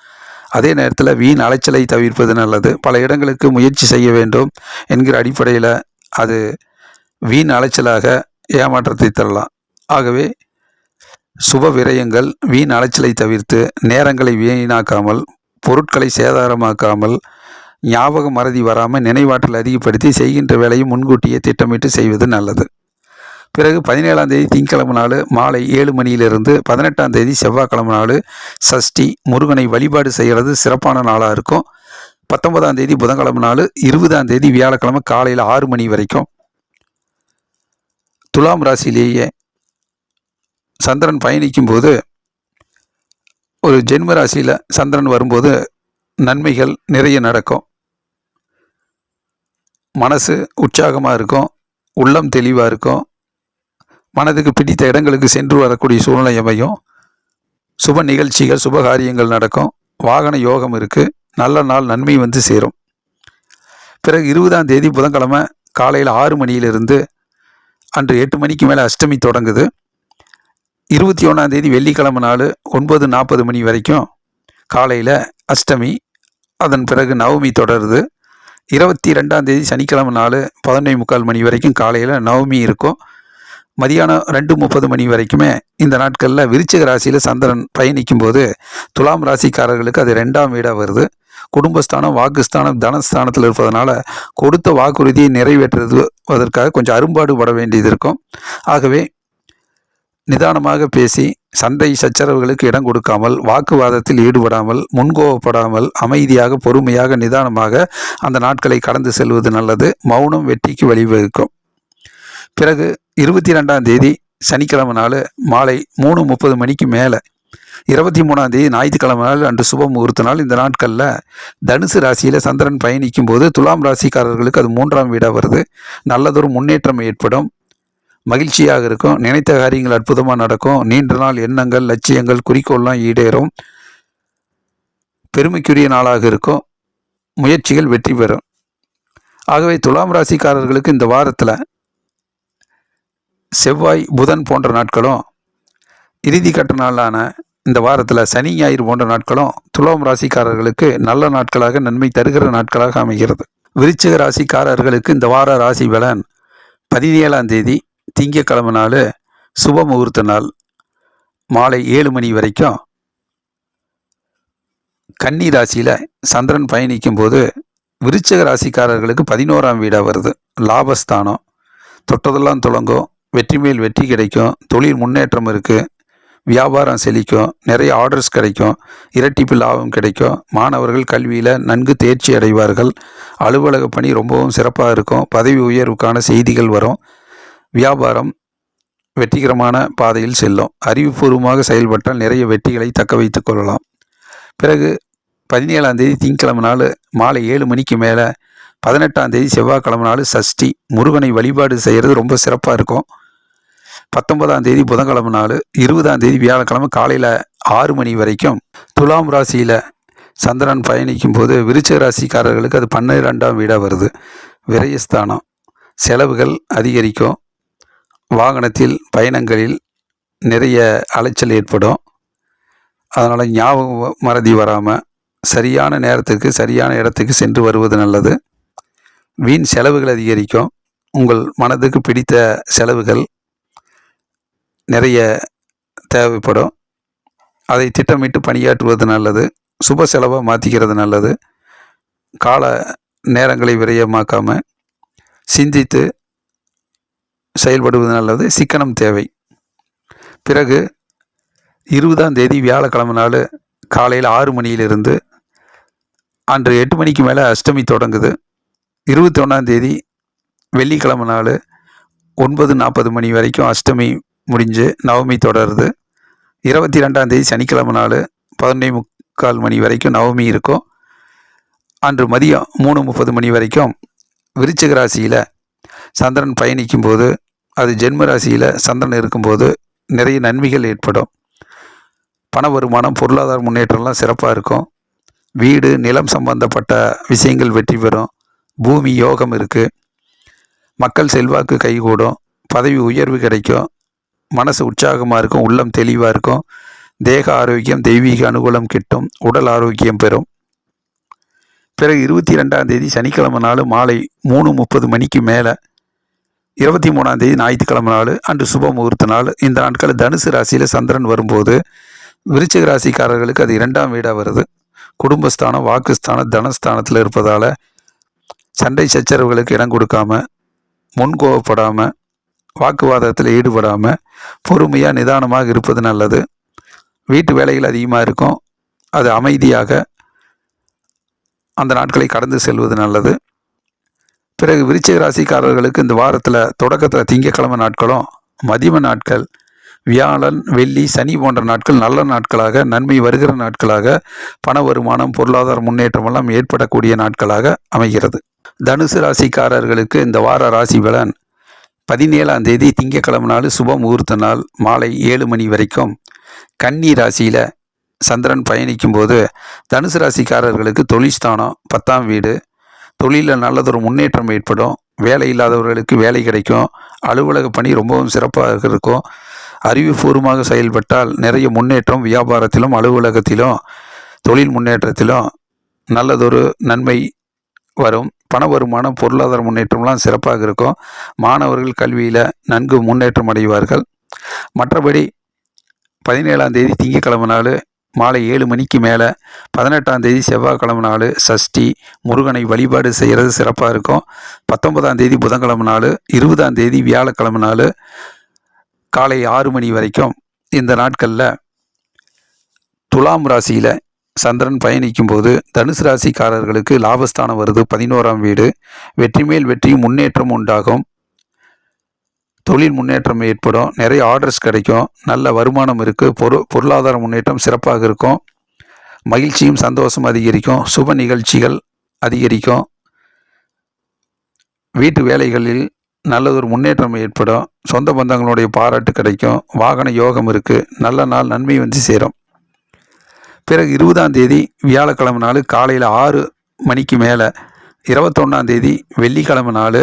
அதே நேரத்தில் வீண் அலைச்சலை தவிர்ப்பது நல்லது. பல இடங்களுக்கு முயற்சி செய்ய வேண்டும் என்கிற அடிப்படையில் அது வீண் அலைச்சலாக ஏமாற்றத்தை தரலாம். ஆகவே சுப விரயங்கள், வீண் அலைச்சலை தவிர்த்து நேரங்களை வீணாக்காமல், பொருட்களை சேதாரமாக்காமல், ஞாபக மறதி வராமல் நினைவாற்றல் அதிகப்படுத்தி செய்கின்ற வேலையை முன்கூட்டியே திட்டமிட்டு செய்வது நல்லது. பிறகு 17ஆம் தேதி திங்கட்கிழமை நாள் மாலை 7 மணியிலிருந்து 18ஆம் தேதி செவ்வாய்க்கிழமை நாள் சஷ்டி, முருகனை வழிபாடு செய்கிறது சிறப்பான நாளாக இருக்கும். 19ஆம் தேதி புதன்கிழமை நாள், 20ஆம் தேதி வியாழக்கிழமை காலையில் 6 மணி வரைக்கும் துலாம் ராசியிலேயே சந்திரன் பயணிக்கும் போது ஒரு ஜென்ம ராசியில் சந்திரன் வரும்போது நன்மைகள் நிறைய நடக்கும். மனசு உற்சாகமாக இருக்கும், உள்ளம் தெளிவாக இருக்கும், மனதுக்கு பிடித்த இடங்களுக்கு சென்று வரக்கூடிய சூழ்நிலை அமையும், சுப நிகழ்ச்சிகள், சுப காரியங்கள் நடக்கும், வாகன யோகம் இருக்குது, நல்ல நாள், நன்மை வந்து சேரும். பிறகு 20ஆம் தேதி புதன்கிழமை காலையில் 6 மணியிலிருந்து அன்று 8 மணிக்கு மேலே அஷ்டமி தொடங்குது. 21ஆம் தேதி வெள்ளிக்கிழமை நாள் 9:40 மணி வரைக்கும் காலையில் அஷ்டமி. அதன் பிறகு நவமி தொடருது. 22ஆம் தேதி சனிக்கிழமை நாள் 11:45 மணி வரைக்கும் காலையில் நவமி இருக்கும். மதியானம் 2:30 மணி வரைக்குமே இந்த நாட்களில் விருச்சிக ராசியில் சந்திரன் பயணிக்கும் போது துலாம் ராசிக்காரர்களுக்கு அது 2ஆம் வீடாக வருது. குடும்பஸ்தானம், வாக்குஸ்தானம், தனஸ்தானத்தில் இருப்பதனால கொடுத்த வாக்குறுதியை நிறைவேற்றுவதற்காக கொஞ்சம் அரும்பாடுபட வேண்டியது இருக்கும். ஆகவே நிதானமாக பேசி சண்டை சச்சரவுகளுக்கு இடம் கொடுக்காமல், வாக்குவாதத்தில் ஈடுபடாமல், முன்கோபப்படாமல், அமைதியாக, பொறுமையாக, நிதானமாக அந்த நாட்களை கடந்து செல்வது நல்லது. மௌனம் வெற்றிக்கு வழிவகுக்கும். பிறகு 22ஆம் தேதி சனிக்கிழமை நாள் மாலை 3:30 மணிக்கு மேலே 23ஆம் தேதி ஞாயிற்றுக்கிழமை நாள் அன்று சுப முகூர்த்த நாள். இந்த நாட்களில் தனுசு ராசியில் சந்திரன் பயணிக்கும் போது துலாம் ராசிக்காரர்களுக்கு அது 3ஆம் வீடாக வருது. நல்லதொரு முன்னேற்றம் ஏற்படும். மகிழ்ச்சியாக இருக்கும். நினைத்த காரியங்கள் அற்புதமாக நடக்கும். நீண்ட நாள் எண்ணங்கள், லட்சியங்கள், குறிக்கோள்லாம் ஈடேறும். பெருமைக்குரிய நாளாக இருக்கும். முயற்சிகள் வெற்றி பெறும். ஆகவே துலாம் ராசிக்காரர்களுக்கு இந்த வாரத்தில் செவ்வாய், புதன் போன்ற நாட்களும், இறுதி கட்ட நாளான இந்த வாரத்தில் சனி, ஞாயிறு போன்ற நாட்களும் துலாம் ராசிக்காரர்களுக்கு நல்ல நாட்களாக, நன்மை தருகிற நாட்களாக அமைகிறது. விருச்சிக ராசிக்காரர்களுக்கு இந்த வார ராசி பலன் 17ஆம் தேதி திங்கட்கிழமை நாள் சுப முகூர்த்த நாள் மாலை 7 மணி வரைக்கும் கன்னி ராசியில் சந்திரன் பயணிக்கும் போது விருச்சிக ராசிக்காரர்களுக்கு 11ஆம் வீடாக வருது. லாபஸ்தானம். தொட்டதெல்லாம் துலங்கும். வெற்றி மேல் வெற்றி கிடைக்கும். தொழில் முன்னேற்றம் இருக்குது. வியாபாரம் செழிக்கும். நிறைய ஆர்டர்ஸ் கிடைக்கும். இரட்டிப்பு லாபம் கிடைக்கும். மாணவர்கள் கல்வியில் நன்கு தேர்ச்சி அடைவார்கள். அலுவலக பணி ரொம்பவும் சிறப்பாக இருக்கும். பதவி உயர்வுக்கான செய்திகள் வரும். வியாபாரம் வெற்றிகரமான பாதையில் செல்லும். அறிவுபூர்வமாக செயல்பட்டால் நிறைய வெற்றிகளை தக்க வைத்துக் கொள்ளலாம். பிறகு 17ஆம் தேதி திங்கட்கிழமை நாள் மாலை 7 மணிக்கு மேலே 18ஆம் தேதி செவ்வாய்க்கிழமை நாள் சஷ்டி. முருகனை வழிபாடு செய்கிறது ரொம்ப சிறப்பாக இருக்கும். 19ஆம் தேதி புதன்கிழமை நாள், 20ஆம் தேதி வியாழக்கிழமை காலையில் 6 மணி வரைக்கும் துலாம் ராசியில் சந்திரன் பயணிக்கும் போது விருச்சிக ராசிக்காரர்களுக்கு அது 12ஆம் வீடாக வருது. விரயஸ்தானம். செலவுகள் அதிகரிக்கும். வாகனத்தில் பயணங்களில் நிறைய அலைச்சல் ஏற்படும். அதனால் ஞாபக மறதி வராமல் சரியான நேரத்துக்கு சரியான இடத்துக்கு சென்று வருவது நல்லது. வீண் செலவுகள் அதிகரிக்கும். உங்கள் மனதுக்கு பிடித்த செலவுகள் நிறைய தேவைப்படும். அதை திட்டமிட்டு பணியாற்றுவது நல்லது. சுப செலவாக மாற்றிக்கிறது நல்லது. கால நேரங்களை விரயமாக்காமல் சிந்தித்து செயல்படுவது நல்லது. சிக்கனம் தேவை. பிறகு 20ஆம் தேதி வியாழக்கிழமை நாள் காலையில் 6 மணியிலிருந்து அன்று 8 மணிக்கு மேலே அஷ்டமி தொடங்குது. 21ஆம் தேதி வெள்ளிக்கிழமை நாள் 9:40 மணி வரைக்கும் அஷ்டமி முடிஞ்சு நவமி தொடருது. 22ஆம் தேதி சனிக்கிழமை நாள் 11:45 மணி வரைக்கும் நவமி இருக்கும். அன்று மதியம் 3:30 மணி வரைக்கும் விருச்சிக ராசியில் சந்திரன் பயணிக்கும் போது, அது ஜென்ம ராசியில் சந்திரன் இருக்கும்போது நிறைய நன்மைகள் ஏற்படும். பண வருமானம், பொருளாதார முன்னேற்றம்லாம் சிறப்பாக இருக்கும். வீடு, நிலம் சம்பந்தப்பட்ட விஷயங்கள் வெற்றி பெறும். பூமி யோகம் இருக்குது. மக்கள் செல்வாக்கு கைகூடும். பதவி உயர்வு கிடைக்கும். மனசு உற்சாகமாக இருக்கும். உள்ளம் தெளிவாக இருக்கும். தேக ஆரோக்கியம், தெய்வீக அனுகூலம் கிட்டும். உடல் ஆரோக்கியம் பெறும். பிறகு 22ஆம் தேதி சனிக்கிழமை நாள் மாலை 3:30 மணிக்கு மேலே 23ஆம் தேதி ஞாயிற்றுக்கிழமை நாள் அன்று சுப முகூர்த்த நாள். இந்த நாட்கள் தனுசு ராசியில் சந்திரன் வரும்போது விருச்சிக ராசிக்காரர்களுக்கு அது 2ஆம் வீடாக வருது. குடும்பஸ்தானம், வாக்குஸ்தானம், தனஸ்தானத்தில் இருப்பதால் சண்டை சச்சரவுகளுக்கு இடம் கொடுக்காமல், முன்கோபப்படாமல், வாக்குவாதத்தில் ஈடுபடாமல் பொறுமையாக நிதானமாக இருப்பது நல்லது. வீட்டு வேலைகள் அதிகமாக இருக்கும். அது அமைதியாக அந்த நாட்களை கடந்து செல்வது நல்லது. பிறகு விருச்சிக ராசிக்காரர்களுக்கு இந்த வாரத்தில் தொடக்கத்தில் திங்கட்கிழமை நாட்களும், மதிய நாட்கள், வியாழன், வெள்ளி, சனி போன்ற நாட்கள் நல்ல நாட்களாக, நன்மை வருகிற நாட்களாக, பண வருமானம், பொருளாதார முன்னேற்றம் எல்லாம் ஏற்படக்கூடிய நாட்களாக அமைகிறது. தனுசு ராசிக்காரர்களுக்கு இந்த வார ராசி பலன் 17ஆம் தேதி திங்கட்கிழமை நாள் சுப முகூர்த்த நாள் மாலை 7 மணி வரைக்கும் கன்னி ராசியில் சந்திரன் பயணிக்கும் போது தனுசு ராசிக்காரர்களுக்கு தொழில்ஸ்தானம் 10ஆம் வீடு. தொழிலில் நல்லதொரு முன்னேற்றம் ஏற்படும். வேலை இல்லாதவர்களுக்கு வேலை கிடைக்கும். அலுவலக பணி ரொம்பவும் சிறப்பாக இருக்கும். அறிவுபூர்வமாக செயல்பட்டால் நிறைய முன்னேற்றம், வியாபாரத்திலும் அலுவலகத்திலும் தொழில் முன்னேற்றத்திலும் நல்லதொரு நன்மை வரும். பண வருமானம், பொருளாதார முன்னேற்றம்லாம் சிறப்பாக இருக்கும். மாணவர்கள் கல்வியில் நன்கு முன்னேற்றம் அடைவார்கள். மற்றபடி 17ஆம் தேதி திங்கட்கிழமை நாள் மாலை 7 மணிக்கு மேலே, 18ஆம் தேதி செவ்வாய்க்கிழமை நாள் சஷ்டி முருகனை வழிபாடு செய்கிறது சிறப்பாக இருக்கும். 19ஆம் தேதி புதன்கிழமை நாள், 20ஆம் தேதி வியாழக்கிழமை நாள் காலை 6 மணி வரைக்கும் இந்த நாட்களில் துலாம் ராசியில் சந்திரன் பயணிக்கும் போது தனுசு ராசிக்காரர்களுக்கு லாபஸ்தானம் வருது. 11ஆம் வீடு. வெற்றி மேல் வெற்றி, முன்னேற்றம் உண்டாகும். தொழில் முன்னேற்றம் ஏற்படும். நிறைய ஆர்டர்ஸ் கிடைக்கும். நல்ல வருமானம் இருக்குது. பொருளாதார முன்னேற்றம் சிறப்பாக இருக்கும். மகிழ்ச்சியும் சந்தோஷம் அதிகரிக்கும். சுப நிகழ்ச்சிகள் அதிகரிக்கும். வீட்டு வேலைகளில் நல்லதொரு முன்னேற்றம் ஏற்படும். சொந்த பந்தங்களுடைய பாராட்டு கிடைக்கும். வாகன யோகம் இருக்குது. நல்ல நாள், நன்மை வந்து சேரும். பிறகு 20ஆம் தேதி வியாழக்கிழமை நாள் காலையில் 6 மணிக்கு மேலே, 21ஆம் தேதி வெள்ளிக்கிழமை நாள்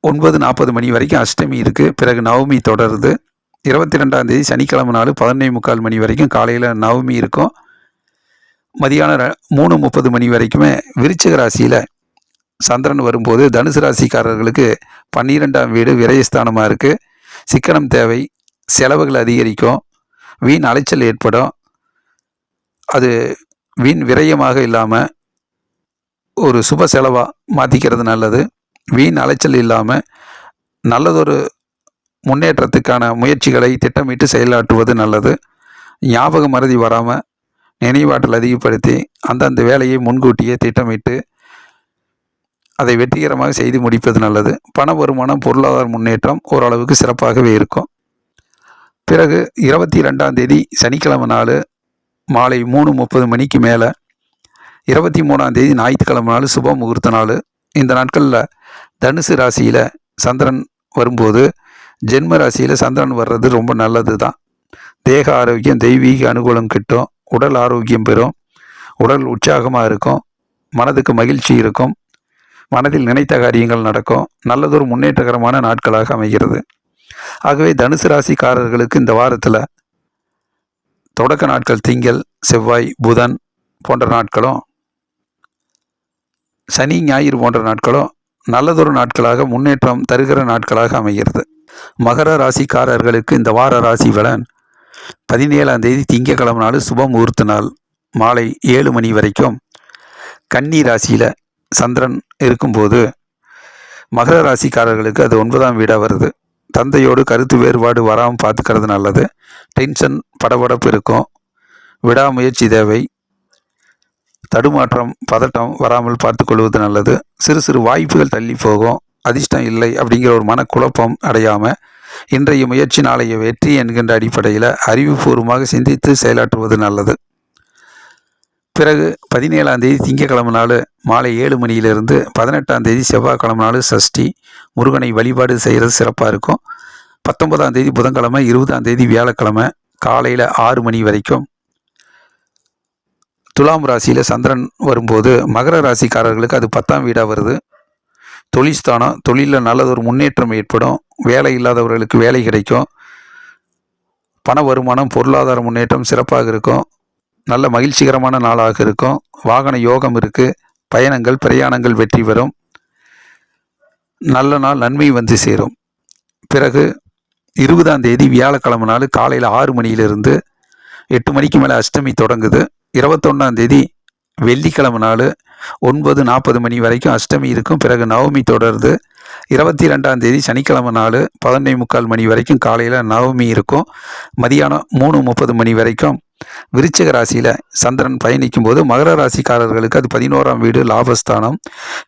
9:40 மணி வரைக்கும் அஷ்டமி இருக்குது. பிறகு நவமி தொடருது. 22ஆம் தேதி சனிக்கிழமை நாள் 11:45 மணி வரைக்கும் காலையில் நவமி இருக்கும். மதியானம் 3:30 மணி வரைக்குமே விருச்சிக ராசியில் சந்திரன் வரும்போது தனுசு ராசிக்காரர்களுக்கு 12ஆம் வீடு விரயஸ்தானமாக இருக்குது. சிக்கனம் தேவை. செலவுகள் அதிகரிக்கும். வீண் அலைச்சல் ஏற்படும். அது வீண் விரயமாக இல்லாமல் ஒரு சுப செலவாக மாற்றிக்கிறது நல்லது. வீண் அலைச்சல் இல்லாமல் நல்லதொரு முன்னேற்றத்துக்கான முயற்சிகளை திட்டமிட்டு செயலாற்றுவது நல்லது. ஞாபக மறதி வராமல் நினைவாற்றல் அதிகப்படுத்தி அந்தந்த வேலையை முன்கூட்டியே திட்டமிட்டு அதை வெற்றிகரமாக செய்து முடிப்பது நல்லது. பண வருமானம், பொருளாதார முன்னேற்றம் ஓரளவுக்கு சிறப்பாகவே இருக்கும். பிறகு 22ஆம் தேதி சனிக்கிழமை நாள் மாலை 3:30 மணிக்கு மேலே, 23ஆம் தேதி ஞாயிற்றுக்கிழமை நாள் சுப முகூர்த்த நாள். இந்த நாட்களில் தனுசு ராசியில் சந்திரன் வரும்போது ஜென்ம ராசியில் சந்திரன் வர்றது ரொம்ப நல்லது தான். தேக ஆரோக்கியம், தெய்வீக அனுகூலம் கிட்டும். உடல் ஆரோக்கியம் பெறும். உடல் உற்சாகமாக இருக்கும். மனதுக்கு மகிழ்ச்சி இருக்கும். மனதில் நினைத்த காரியங்கள் நடக்கும். நல்லதொரு முன்னேற்றகரமான நாட்களாக அமைகிறது. ஆகவே தனுசு ராசிக்காரர்களுக்கு இந்த வாரத்தில் தொடக்க நாட்கள் திங்கள், செவ்வாய், புதன் போன்ற நாட்களும், சனி, ஞாயிறு போன்ற நாட்களும் நல்லதொரு நாட்களாக முன்னேற்றம் தருகிற நாட்களாக அமைகிறது. மகர ராசிக்காரர்களுக்கு இந்த வார ராசி பலன் 17ஆம் தேதி திங்கட்கிழமை நாள் சுப முகூர்த்த நாள் மாலை 7 மணி வரைக்கும் கன்னி ராசியில் சந்திரன் இருக்கும்போது மகர ராசிக்காரர்களுக்கு அது 9ஆம் வீடாக வருது. தந்தையோடு கருத்து வேறுபாடு வராமல் பார்த்துக்கிறது நல்லது. டென்ஷன், படபடப்பு இருக்கும். விடாமுயற்சி தேவை. தடுமாற்றம், பதட்டம் வராமல் பார்த்து கொள்வது நல்லது. சிறு சிறு வாய்ப்புகள் தள்ளி போகும். அதிர்ஷ்டம் இல்லை அப்படிங்கிற ஒரு மனக்குழப்பம் அடையாமல் இன்றைய முயற்சி நாளைய வெற்றி என்கின்ற அடிப்படையில் அறிவுபூர்வமாக சிந்தித்து செயலாற்றுவது நல்லது. பிறகு 17ஆம் தேதி திங்கட்கிழமை நாள் மாலை 7 மணியிலிருந்து 18ஆம் தேதி செவ்வாய்க்கிழமை நாள் சஷ்டி முருகனை வழிபாடு செய்கிறது சிறப்பாக இருக்கும். 19ஆம் தேதி புதன்கிழமை, 20ஆம் தேதி வியாழக்கிழமை காலையில் 6 மணி வரைக்கும் துலாம் ராசியில் சந்திரன் வரும்போது மகர ராசிக்காரர்களுக்கு அது 10ஆம் வீடாக வருது. தொழில்ஸ்தானம். தொழிலில் நல்லதொரு முன்னேற்றம் ஏற்படும். வேலை இல்லாதவர்களுக்கு வேலை கிடைக்கும். பண வருமானம், பொருளாதார முன்னேற்றம் சிறப்பாக இருக்கும். நல்ல மகிழ்ச்சிகரமான நாளாக இருக்கும். வாகன யோகம் இருக்குது. பயணங்கள், பிரயாணங்கள் வெற்றி பெறும். நல்ல நாள், நன்மை வந்து சேரும். பிறகு 20ஆம் தேதி வியாழக்கிழமை நாள் காலையில் 6 மணியிலிருந்து 8 மணிக்கு மேலே அஷ்டமி தொடங்குது. 21ஆம் தேதி வெள்ளிக்கிழமை நாள் 9:40 மணி வரைக்கும் அஷ்டமி இருக்கும். பிறகு நவமி தொடருது. 22ஆம் தேதி சனிக்கிழமை நாள் 11:45 மணி வரைக்கும் காலையில் நவமி இருக்கும். மதியானம் 3:30 மணி வரைக்கும் விருச்சிக ராசியில் சந்திரன் பயணிக்கும் போது மகர ராசிக்காரர்களுக்கு அது 11ஆம் வீடு, லாபஸ்தானம்.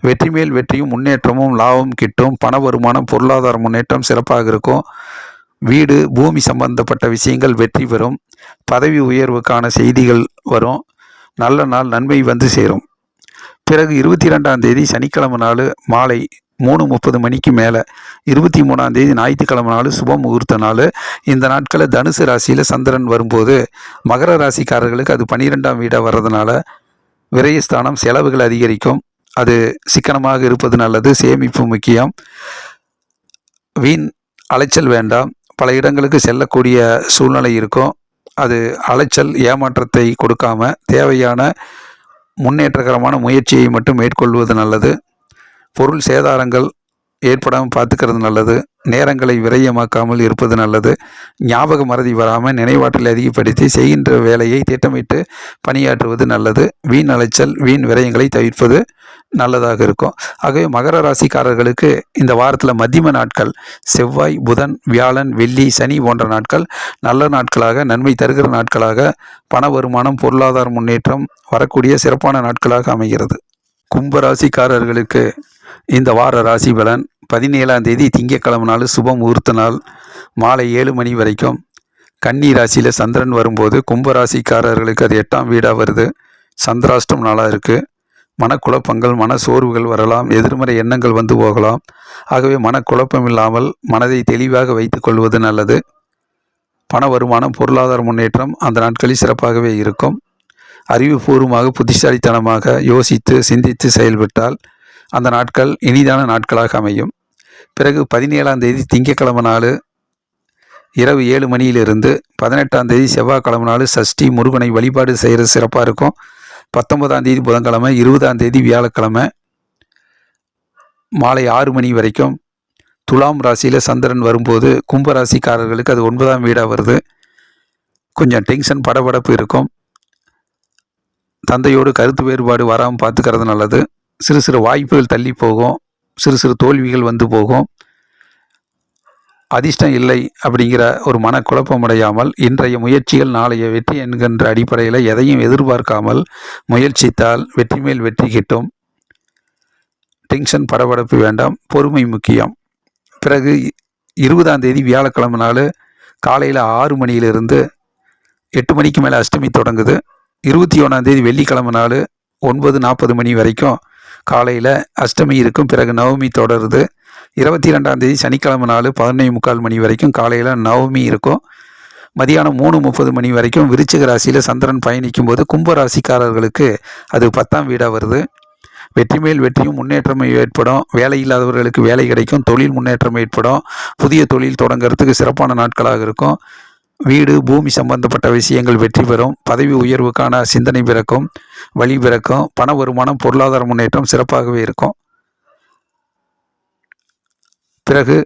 வெற்றி மேல் வெற்றியும் முன்னேற்றமும் லாபம் கிட்டும். பண வருமானம், பொருளாதார முன்னேற்றம் சிறப்பாக இருக்கும். வீடு, பூமி சம்பந்தப்பட்ட விஷயங்கள் வெற்றி பெறும். பதவி உயர்வுக்கான செய்திகள் வரும். நல்ல நாள், நன்மை வந்து சேரும். பிறகு 22ஆம் தேதி சனிக்கிழமை நாள் மாலை 3:30 மணிக்கு மேலே, 23ஆம் தேதி ஞாயிற்றுக்கிழமை நாள் சுப முகூர்த்த நாள். இந்த நாட்களில் தனுசு ராசியில் சந்திரன் வரும்போது மகர ராசிக்காரர்களுக்கு அது 12ஆம் வீடாக வர்றதுனால விரயஸ்தானம், செலவுகள் அதிகரிக்கும். அது சிக்கனமாக இருப்பது நல்லது. சேமிப்பு முக்கியம். வீண் அலைச்சல் வேண்டாம். பல இடங்களுக்கு செல்லக்கூடிய சூழ்நிலை இருக்கும். அது அலைச்சல் ஏமாற்றத்தை கொடுக்காம தேவையான முன்னேற்றகரமான முயற்சியை மட்டும் மேற்கொள்வது நல்லது. பொருள் சேதாரங்கள் ஏற்படாமல் பார்த்துக்கிறது நல்லது. நேரங்களை விரயமாக்காமல் இருப்பது நல்லது. ஞாபக மறதி வராமல் நினைவாற்றலை அதிகப்படுத்தி செய்கின்ற வேலையை திட்டமிட்டு பணியாற்றுவது நல்லது. வீண் அலைச்சல் வீண் விரயங்களை தவிர்ப்பது நல்லதாக இருக்கும். ஆகவே மகர ராசிக்காரர்களுக்கு இந்த வாரத்தில் மத்தியம நாட்கள் செவ்வாய், புதன், வியாழன், வெள்ளி, சனி போன்ற நாட்கள் நல்ல நாட்களாக, நன்மை தருகிற நாட்களாக, பண வருமானம், பொருளாதார முன்னேற்றம் வரக்கூடிய சிறப்பான நாட்களாக அமைகிறது. கும்பராசிக்காரர்களுக்கு இந்த வார ராசி பலன் 17ஆம் தேதி திங்கட்கிழமை நாள் சுப முகூர்த்த நாள் மாலை 7 மணி வரைக்கும். கன்னி ராசியில் சந்திரன் வரும்போது கும்பராசிக்காரர்களுக்கு அது 8ஆம் வீடாக வருது. சந்திராஷ்டம் நாளாக இருக்குது. மனக்குழப்பங்கள், மன சோர்வுகள் வரலாம். எதிர்மறை எண்ணங்கள் வந்து போகலாம். ஆகவே மனக்குழப்பம் இல்லாமல் மனதை தெளிவாக வைத்து கொள்வது நல்லது. பண வருமானம், பொருளாதார முன்னேற்றம் அந்த நாட்களில் சிறப்பாகவே இருக்கும். அறிவுபூர்வமாக, புத்திசாலித்தனமாக யோசித்து சிந்தித்து செயல்பட்டால் அந்த நாட்கள் இனிதான நாட்களாக அமையும். பிறகு 17ஆம் தேதி திங்கட்கிழமை நாள் இரவு 7 மணியிலிருந்து 18ஆம் தேதி செவ்வாய்க்கிழமை நாள் சஷ்டி முருகனை வழிபாடு செய்கிறது சிறப்பாக இருக்கும். 19ஆம் தேதி புதன்கிழமை, 20ஆம் தேதி வியாழக்கிழமை மாலை 6 மணி வரைக்கும். துலாம் ராசியில் சந்திரன் வரும்போது கும்பராசிக்காரர்களுக்கு அது 9ஆம் வீடாக வருது. கொஞ்சம் டென்ஷன், படபடப்பு இருக்கும். தந்தையோடு கருத்து வேறுபாடு வராமல் பார்த்துக்கிறது நல்லது. சிறு சிறு வாய்ப்புகள் தள்ளி போகும். சிறு சிறு தோல்விகள் வந்து போகும். அதிர்ஷ்டம் இல்லை அப்படிங்கிற ஒரு மனக்குழப்பம் அடையாமல் இன்றைய முயற்சிகள் நாளைய வெற்றி என்கின்ற அடிப்படையில் எதையும் எதிர்பார்க்காமல் முயற்சித்தால் வெற்றி மேல் வெற்றி கிட்டும். டென்ஷன், படபடப்பு வேண்டாம். பொறுமை முக்கியம். பிறகு 20ஆம் தேதி வியாழக்கிழமை நாள் காலையில் 6 மணியிலிருந்து 8 மணிக்கு மேலே அஷ்டமி தொடங்குது. 21ஆம் தேதி வெள்ளிக்கிழமை நாள் 9:40 மணி வரைக்கும் காலையில் அஷ்டமி இருக்கும். பிறகு நவமி தொடருது. 22ஆம் தேதி சனிக்கிழமை நாள் 11:45 மணி வரைக்கும் காலையில் நவமி இருக்கும். மதியானம் 3:30 மணி வரைக்கும் விருச்சிக ராசியில் சந்திரன் பயணிக்கும் போது கும்பராசிக்காரர்களுக்கு அது 10ஆம் வீடாக வருது. வெற்றி மேல் வெற்றியும் முன்னேற்றமும் ஏற்படும். வேலை இல்லாதவர்களுக்கு வேலை கிடைக்கும். தொழில் முன்னேற்றம் ஏற்படும். புதிய தொழில் தொடங்கிறதுக்கு சிறப்பான நாட்களாக இருக்கும். வீடு, பூமி சம்பந்தப்பட்ட விஷயங்கள் வெற்றி பெறும். பதவி உயர்வுக்கான சிந்தனை பிறக்கும், வழி பிறக்கும். பண வருமானம், பொருளாதார முன்னேற்றம் சிறப்பாகவே இருக்கும். பிறகு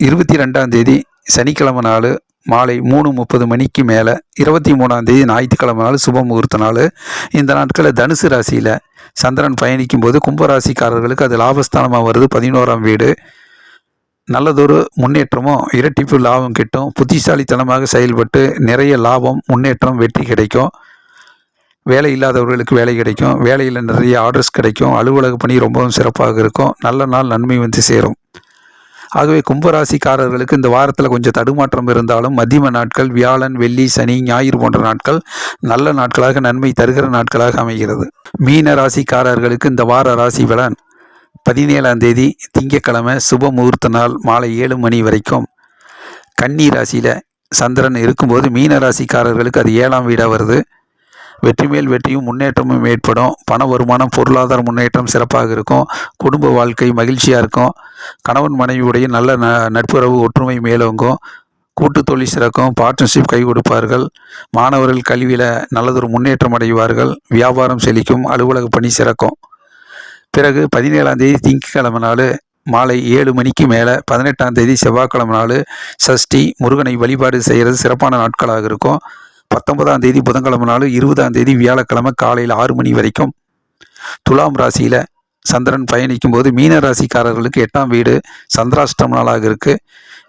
22ஆம் தேதி சனிக்கிழமை நாள் மாலை 3:30 மணிக்கு மேலே 23ஆம் தேதி ஞாயிற்றுக்கிழமை நாள் சுப முகூர்த்த நாள். இந்த நாட்களில் தனுசு ராசியில் சந்திரன் பயணிக்கும் போது கும்பராசிக்காரர்களுக்கு அது லாபஸ்தானமாக வருது. 11ஆம் வீடு. நல்லதொரு முன்னேற்றமும் இரட்டிப்பு லாபம் கிட்டும். புத்திசாலித்தனமாக செயல்பட்டு நிறைய லாபம், முன்னேற்றம், வெற்றி கிடைக்கும். வேலை இல்லாதவர்களுக்கு வேலை கிடைக்கும். வேலையில் நிறைய ஆர்டர்ஸ் கிடைக்கும். அலுவலக பணி ரொம்பவும் சிறப்பாக இருக்கும். நல்ல நாள், நன்மை வந்து சேரும். ஆகவே கும்பராசிக்காரர்களுக்கு இந்த வாரத்தில் கொஞ்சம் தடுமாற்றம் இருந்தாலும் மத்தியம நாட்கள் வியாழன், வெள்ளி, சனி, ஞாயிறு போன்ற நாட்கள் நல்ல நாட்களாக, நன்மை தருகிற நாட்களாக அமைகிறது. மீன ராசிக்காரர்களுக்கு இந்த வார ராசி பலன் 17ஆம் தேதி திங்கட்கிழமை சுப முகூர்த்த நாள் மாலை 7 மணி வரைக்கும். கன்னி ராசியில் சந்திரன் இருக்கும்போது மீன ராசிக்காரர்களுக்கு அது 7ஆம் வீடாக வருது. வெற்றி மேல் வெற்றியும் முன்னேற்றமும் ஏற்படும். பண வருமானம், பொருளாதார முன்னேற்றம் சிறப்பாக இருக்கும். குடும்ப வாழ்க்கை மகிழ்ச்சியாக இருக்கும். கணவன் மனைவியுடைய நல்ல நட்புறவு, ஒற்றுமை மேலோங்கும். கூட்டு தொழில் சிறக்கும். பார்ட்னர்ஷிப் கை கொடுப்பார்கள். மாணவர்கள் கல்வியில் நல்லதொரு முன்னேற்றம் அடைவார்கள். வியாபாரம் செழிக்கும். அலுவலக பணி சிறக்கும். பிறகு 17ஆம் தேதி திங்கட்கிழமை நாள் மாலை 7 மணிக்கு மேலே 18ஆம் தேதி செவ்வாய்க்கிழமை நாள் சஷ்டி முருகனை வழிபாடு செய்கிறது சிறப்பான நாட்களாக இருக்கும். 19ஆம் தேதி புதன்கிழமை நாள், 20ஆம் தேதி வியாழக்கிழமை காலையில் 6 மணி வரைக்கும். துலாம் ராசியில் சந்திரன் பயணிக்கும் போது மீன ராசிக்காரர்களுக்கு 8ஆம் வீடு சந்திராஷ்டம நாளாக இருக்குது.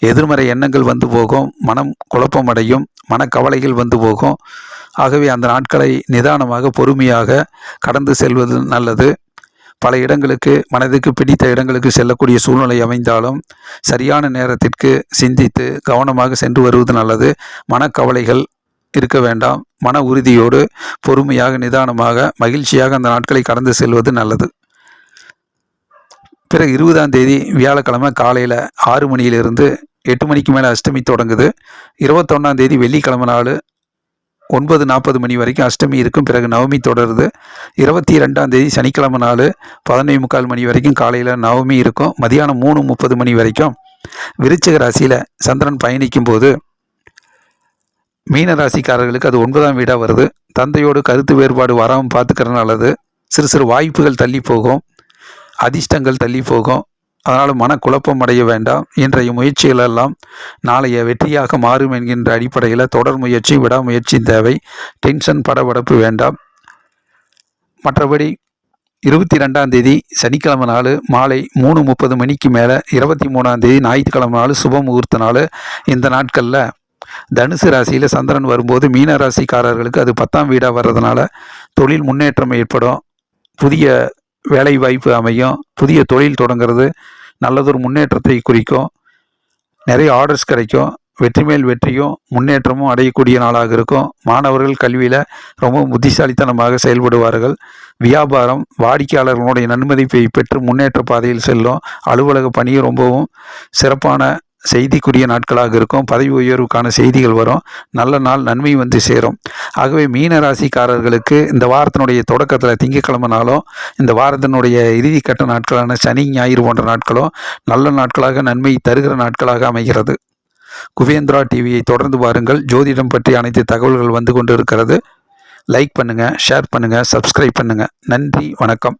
எதிர்மறை எண்ணங்கள் வந்து போகும். மனம் குழப்பம் அடையும். மனக்கவலைகள் வந்து போகும். ஆகவே அந்த நாட்களை நிதானமாக, பொறுமையாக கடந்து செல்வது நல்லது. பல இடங்களுக்கு, மனதுக்கு பிடித்த இடங்களுக்கு செல்லக்கூடிய சூழ்நிலை அமைந்தாலும் சரியான நேரத்திற்கு சிந்தித்து கவனமாக சென்று வருவது நல்லது. மனக்கவலைகள் இருக்க வேண்டாம். மன உறுதியோடு பொறுமையாக, நிதானமாக, மகிழ்ச்சியாக அந்த நாட்களை கடந்து செல்வது நல்லது. பிறகு 20ஆம் தேதி வியாழக்கிழமை காலையில் 6 மணியிலிருந்து 8 மணிக்கு மேலே அஷ்டமி தொடங்குது. 21ஆம் தேதி வெள்ளிக்கிழமை நாள் 9:40 மணி வரைக்கும் அஷ்டமி இருக்கும். பிறகு நவமி தொடருது. 22ஆம் தேதி சனிக்கிழமை நாள் 11:45 மணி வரைக்கும் காலையில் நவமி இருக்கும். மதியானம் 3:30 மணி வரைக்கும் விருச்சிக ராசியில் சந்திரன் பயணிக்கும் போது மீன ராசிக்காரர்களுக்கு அது 9ஆம் வீடாக வருது. தந்தையோடு கருத்து வேறுபாடு வராமல் பார்த்துக்கிறது நல்லது. சிறு சிறு வாய்ப்புகள் தள்ளி போகும், அதிர்ஷ்டங்கள் தள்ளி போகும். அதனால் மனக்குழப்பம் அடைய வேண்டாம். இன்றைய முயற்சிகள் எல்லாம் நாளைய வெற்றியாக மாறும் என்கின்ற அடிப்படையில் தொடர் முயற்சி, விடாமுயற்சி தேவை. டென்ஷன், படபடப்பு வேண்டாம். மற்றபடி 22ஆம் தேதி சனிக்கிழமை நாள் மாலை 3:30 மணிக்கு மேலே, 23ஆம் தேதி ஞாயிற்றுக்கிழமை நாள் சுப முகூர்த்த நாள். இந்த நாட்களில் தனுசு ராசியில் சந்திரன் வரும்போது மீன ராசிக்காரர்களுக்கு அது 10ஆம் வீடாக வர்றதுனால தொழில் முன்னேற்றம் ஏற்படும். புதிய வேலை வாய்ப்பு அமையும். புதிய தொழில் தொடங்கிறது நல்லதொரு முன்னேற்றத்தை குறிக்கும். நிறைய ஆர்டர்ஸ் கிடைக்கும். வெற்றி மேல் வெற்றியும் முன்னேற்றமும் அடையக்கூடிய நாளாக இருக்கும். மாணவர்கள் கல்வியில் ரொம்ப புத்திசாலித்தனமாக செயல்படுவார்கள். வியாபாரம் வாடிக்கையாளர்களுடைய நன்மதிப்பை பெற்று முன்னேற்ற பாதையில் செல்லும். அலுவலக பணியும் ரொம்பவும் சிறப்பான செய்திக்குரிய நாட்களாக இருக்கும். பதவி உயர்வுக்கான செய்திகள் வரும். நல்ல நாள், நன்மை வந்து சேரும். ஆகவே மீன ராசிக்காரர்களுக்கு இந்த வாரத்தினுடைய தொடக்கத்தில் திங்கட்கிழமை நாளும், இந்த வாரத்தினுடைய இறுதிக்கட்ட நாட்களான சனி, ஞாயிறு போன்ற நாட்களும் நல்ல நாட்களாக, நன்மை தருகிற நாட்களாக அமைகிறது. குபேந்திரா டிவியை தொடர்ந்து பாருங்கள். ஜோதிடம் பற்றி அனைத்து தகவல்கள் வந்து கொண்டு இருக்கிறது. லைக் பண்ணுங்கள், ஷேர் பண்ணுங்கள், சப்ஸ்கிரைப் பண்ணுங்கள். நன்றி, வணக்கம்.